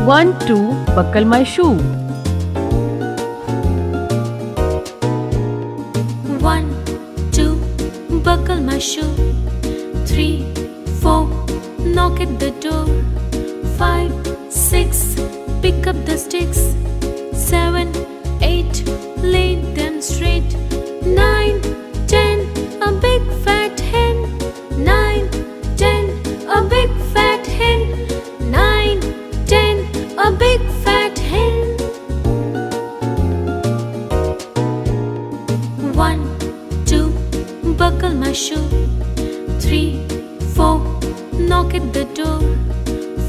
1, 2, buckle my shoe. 1, 2, buckle my shoe. 3, 4, knock at the door. 5, 6, pick up the sticks. 7, 8, lay them straight. 9, 10, a big fat hen. 9, 10, a big fat hen. 9, 10, a big fat hen. 1, 2, buckle my shoe. 3, 4, knock at the door.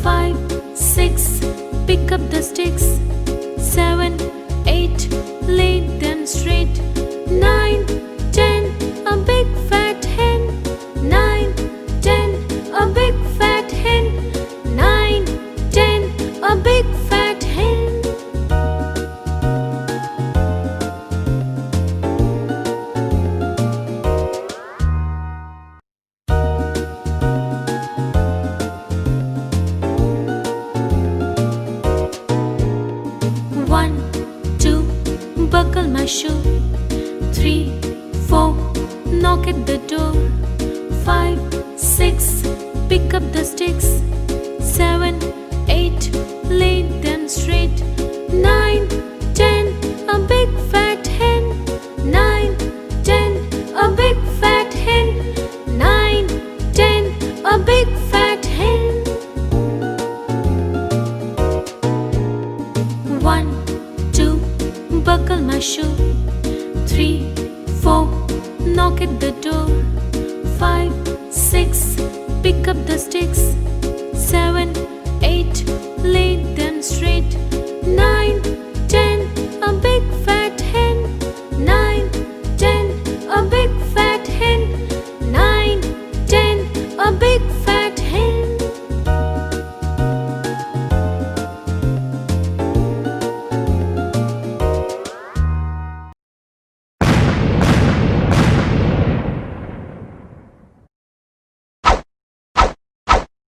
5, 6, pick up the sticks. 7, 8, lay them straight. 9, 10, a big fat hen. 9, 10, a big fat hen. 9, 10, a big fat hen. 1, 2, buckle my shoe. 3, 4, knock at the door. 5, 6, pick up the sticks. 7, 8, lay them straight. 9, 10, a big fat hen. 9, 10, a big fat hen. 9, 10, a big fat hen. 1, 2, buckle my shoe. 3, 4, knock at the door. 5, 6, pick up the sticks.